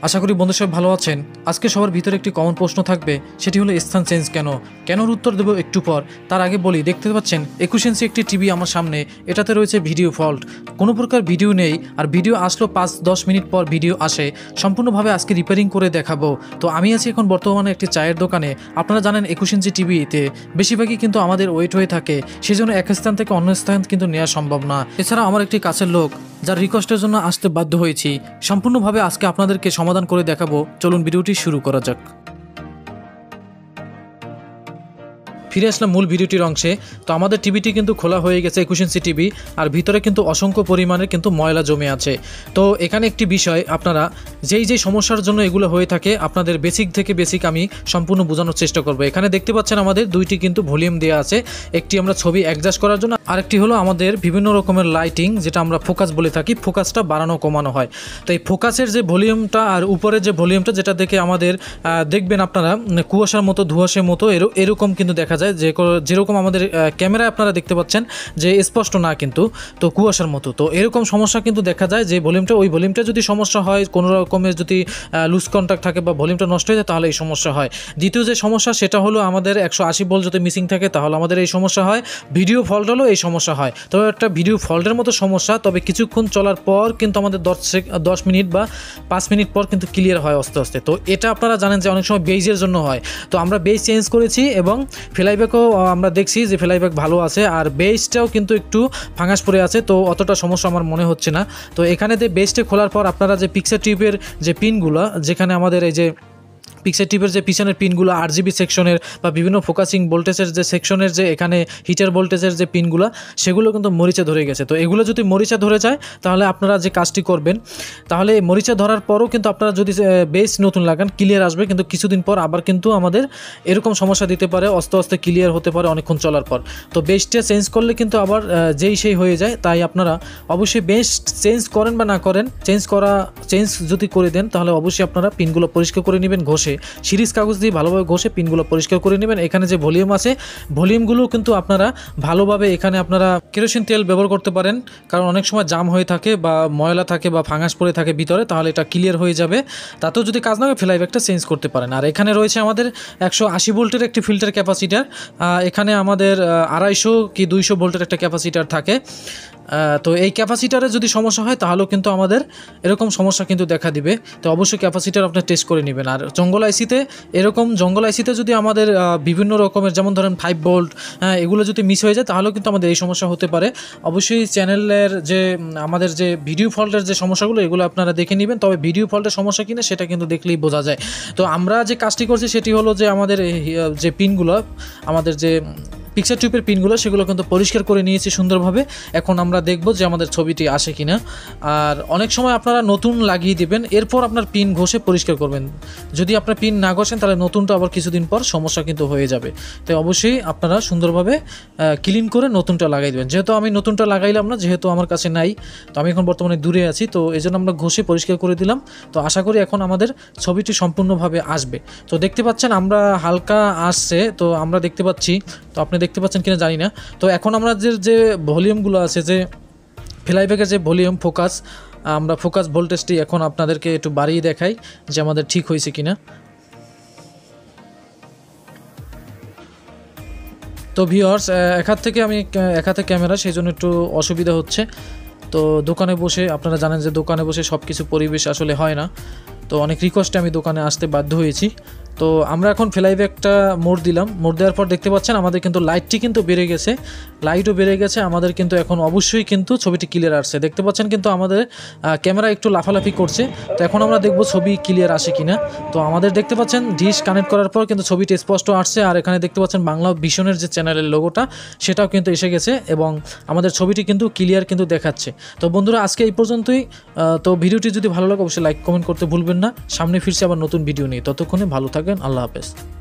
আশা করি বন্ধু সব ভালো আছেন। আজকে সবার ভিতরে একটি কমন প্রশ্ন থাকবে, সেটি হলো স্থান চেঞ্জ কেনর উত্তর দেব একটু পর। তার আগে বলি, দেখতে পাচ্ছেন 21 ইঞ্চি একটি টিভি আমার সামনে, এটাতে রয়েছে ভিডিও ফল্ট। কোনো প্রকার ভিডিও নেই, আর ভিডিও আসলো 5-10 মিনিট পর ভিডিও আসে। সম্পূর্ণভাবে আজকে রিপেয়ারিং করে দেখাবো। তো আমি আছি এখন বর্তমানে একটি চায়ের দোকানে। আপনারা জানেন 21 ইঞ্চি টিভিতে বেশিরভাগই কিন্তু আমাদের ওয়েট হয়ে থাকে, সেজন্য এক স্থান থেকে অন্য স্থান কিন্তু নেওয়া সম্ভব না। এছাড়া আমার একটি কাছের লোক যার রিকোয়েস্টের জন্য আসতে বাধ্য হয়েছি। সম্পূর্ণভাবে আজকে আপনাদেরকে সমাধান করে দেখাবো। চলুন ভিডিওটি শুরু করা যাক। ফিরে আসলাম মূল ভিডিওটির অংশে। তো আমাদের টিভিটি কিন্তু খোলা হয়ে গেছে, 21 ইঞ্চি টিভি, আর ভিতরে কিন্তু অসংখ্য পরিমাণের কিন্তু ময়লা জমে আছে। তো এখানে একটি বিষয়, আপনারা যেই সমস্যার জন্য এগুলো হয়ে থাকে আপনাদের বেসিক থেকে বেসিক আমি সম্পূর্ণ বোঝানোর চেষ্টা করব। এখানে দেখতে পাচ্ছেন আমাদের দুইটি কিন্তু ভলিউম দেওয়া আছে, একটি আমরা ছবি অ্যাডজাস্ট করার জন্য, আরেকটি হলো আমাদের বিভিন্ন রকমের লাইটিং, যেটা আমরা ফোকাস বলে থাকি, ফোকাসটা বাড়ানো কমানো হয়। তো এই ফোকাসের যে ভলিউমটা আর উপরের যে ভলিউমটা, যেটা দেখে আমাদের দেখবেন আপনারা কুয়াশার মতো ধোঁয়াশের মতো এরকম কিন্তু দেখা যায়, যেরকম আমাদের ক্যামেরায় আপনারা দেখতে পাচ্ছেন যে স্পষ্ট না, কিন্তু তো কুয়াশার মতো। তো এরকম সমস্যা কিন্তু দেখা যায় যে ওই ভলিউমটা যদি সমস্যা হয়, কোনো রকমের যদি লুজ কন্ট্যাক্ট থাকে বা ভলিউমটা নষ্ট হয়ে যায়, তাহলে এই সমস্যা হয়। দ্বিতীয় যে সমস্যা, সেটা হলো আমাদের 180 ভোল্ট যদি মিসিং থাকে, তাহলে আমাদের এই সমস্যা হয়। ভিডিও ফল্ট হলো এই সমস্যা হয়। তবে একটা ভিডিও ফল্টের মতো সমস্যা, তবে কিছুক্ষণ চলার পর কিন্তু আমাদের 10 মিনিট বা 5 মিনিট পর কিন্তু ক্লিয়ার হয় আস্তে আস্তে। তো এটা আপনারা জানেন যে অনেক সময় বেজের জন্য হয়। তো আমরা বেজ চেঞ্জ করেছি এবং ফ্লাইব্যাকও আমরা দেখছি যে ফ্লাইব্যাক ভালো আছে, আর বেসটাও কিন্তু একটু ফাঙ্গাস পড়ে আছে, তো অতটা সমস্যা আমার মনে হচ্ছে না। তো এখানে যে বেসটা খোলার পর আপনারা যে পিকচার টিউবের যে পিনগুলো, যেখানে আমাদের এই যে পিকচার টিপের যে পিছনের পিনগুলো RGB সেকশনের বা বিভিন্ন ফোকাসিং ভোল্টেজের যে সেকশনের যে এখানে হিটার ভোল্টেজের যে পিনগুলো, সেগুলো কিন্তু মরিচা ধরে গেছে। তো এগুলো যদি মরিচা ধরে যায়, তাহলে আপনারা যে কাজটি করবেন, তাহলে মরিচা ধরার পরও কিন্তু আপনারা যদি বেস নতুন লাগান, ক্লিয়ার আসবে, কিন্তু কিছুদিন পর আবার কিন্তু আমাদের এরকম সমস্যা দিতে পারে, আস্তে আস্তে ক্লিয়ার হতে পারে অনেকক্ষণ চলার পর। তো বেসটা চেঞ্জ করলে কিন্তু আবার সেই হয়ে যায়। তাই আপনারা অবশ্যই বেস চেঞ্জ করেন বা না করেন, চেঞ্জ যদি করে দেন, তাহলে অবশ্যই আপনারা পিনগুলো পরিষ্কার করে নেবেন, ঘষে সিরিজ কাগজ দিয়ে ভালোভাবে ঘষে পিনগুলো পরিষ্কার করে নেবেন। এখানে যে ভলিউম আছে, ভলিউমগুলো কিন্তু আপনারা ভালোভাবে, এখানে আপনারা কেরোসিন তেল ব্যবহার করতে পারেন, কারণ অনেক সময় জাম হয়ে থাকে বা ময়লা থাকে বা ফাঙ্গাস পড়ে থাকে ভিতরে, তাহলে এটা ক্লিয়ার হয়ে যাবে। তাতেও যদি কাজ না হয়, ফ্লাইব্যাকটা চেঞ্জ করতে পারেন। আর এখানে রয়েছে আমাদের 180 ভোল্টের একটি ফিল্টার ক্যাপাসিটার। এখানে আমাদের 250 কি 200 ভোল্টের একটা ক্যাপাসিটার থাকে। তো এই ক্যাপাসিটারে যদি সমস্যা হয়, তাহলেও কিন্তু আমাদের এরকম সমস্যা কিন্তু দেখা দিবে। তো অবশ্যই ক্যাপাসিটার আপনি টেস্ট করে নেবেন। আর জঙ্গল আইসিতে যদি আমাদের বিভিন্ন রকমের, যেমন ধরেন 5 ভোল্ট, এগুলো যদি মিস হয়ে যায়, তাহলেও কিন্তু আমাদের এই সমস্যা হতে পারে। অবশ্যই চ্যানেলের যে আমাদের যে ভিডিও ফল্টের যে সমস্যাগুলো, এগুলো আপনারা দেখে নেবেন। তবে ভিডিও ফল্টের সমস্যা কিনা সেটা কিন্তু দেখলেই বোঝা যায়। তো আমরা যে কাজটি করছি সেটি হলো যে আমাদের যে পিনগুলো, আমাদের যে পিকচার টিউবের পিনগুলো, সেগুলো কিন্তু পরিষ্কার করে নিয়েছি সুন্দরভাবে। এখন আমরা দেখব যে আমাদের ছবিটি আসে কিনা। আর অনেক সময় আপনারা নতুন লাগিয়ে দিবেন, এরপর আপনার পিন ঘষে পরিষ্কার করবেন। যদি আপনার পিন না ঘষেন, তাহলে নতুনটা আবার কিছুদিন পর সমস্যা কিন্তু হয়ে যাবে। তাই অবশ্যই আপনারা সুন্দরভাবে ক্লিন করে নতুনটা লাগাই দেবেন। যেহেতু আমি নতুনটা লাগাইলাম না, যেহেতু আমার কাছে নাই, তো আমি এখন বর্তমানে দূরে আছি, তো এই জন্য আমরা ঘষে পরিষ্কার করে দিলাম। তো আশা করি এখন আমাদের ছবিটি সম্পূর্ণভাবে আসবে। তো দেখতে পাচ্ছেন আমরা হালকা আসছে, তো আমরা দেখতে পাচ্ছি, তো আপনি দেখতে পাচ্ছেন কিনা জানি না। তো এখন আমরা যে ভলিউমগুলো আছে, যে ফ্লাইব্যাকের যে ভলিউম ফোকাস, আমরা ফোকাস ভোল্টেজটি এখন আপনাদেরকে একটু বাড়িয়ে দেখাই যে আমাদের ঠিক হয়েছে কিনা। তো ভিউয়ার্স, এক হাতে ক্যামেরা, সেই জন্য একটু অসুবিধা হচ্ছে। তো দোকানে বসে, আপনারা জানেন যে দোকানে বসে সব কিছু পরিবেশ আসলে হয় না, তো অনেক রিকোয়েস্টে আমি দোকানে আসতে বাধ্য হয়েছি। তো আমরা এখন ফ্লাইব্যাকটা মোড় দিলাম। মোড় দেওয়ার পর দেখতে পাচ্ছেন আমাদের কিন্তু লাইটটি কিন্তু বেড়ে গেছে, লাইটও বেড়ে গেছে আমাদের, কিন্তু এখন অবশ্যই কিন্তু ছবিটি ক্লিয়ার আসছে। দেখতে পাচ্ছেন কিন্তু আমাদের ক্যামেরা একটু লাফালাফি করছে। তো এখন আমরা দেখব ছবি ক্লিয়ার আসে কিনা। তো আমাদের দেখতে পাচ্ছেন ডিশ কানেক্ট করার পর কিন্তু ছবিটি স্পষ্ট আসছে। আর এখানে দেখতে পাচ্ছেন বাংলা ভিশনের যে চ্যানেলের লোগোটা, সেটাও কিন্তু এসে গেছে এবং আমাদের ছবিটি কিন্তু ক্লিয়ার কিন্তু দেখাচ্ছে। তো বন্ধুরা, আজকে এই পর্যন্তই। তো ভিডিওটি যদি ভালো লাগে, অবশ্যই লাইক কমেন্ট করতে ভুলবেন না। সামনে ফিরছি আবার নতুন ভিডিও নিয়ে, ততক্ষণে ভালো থাকবেন। আল্লাহ হাফেজ।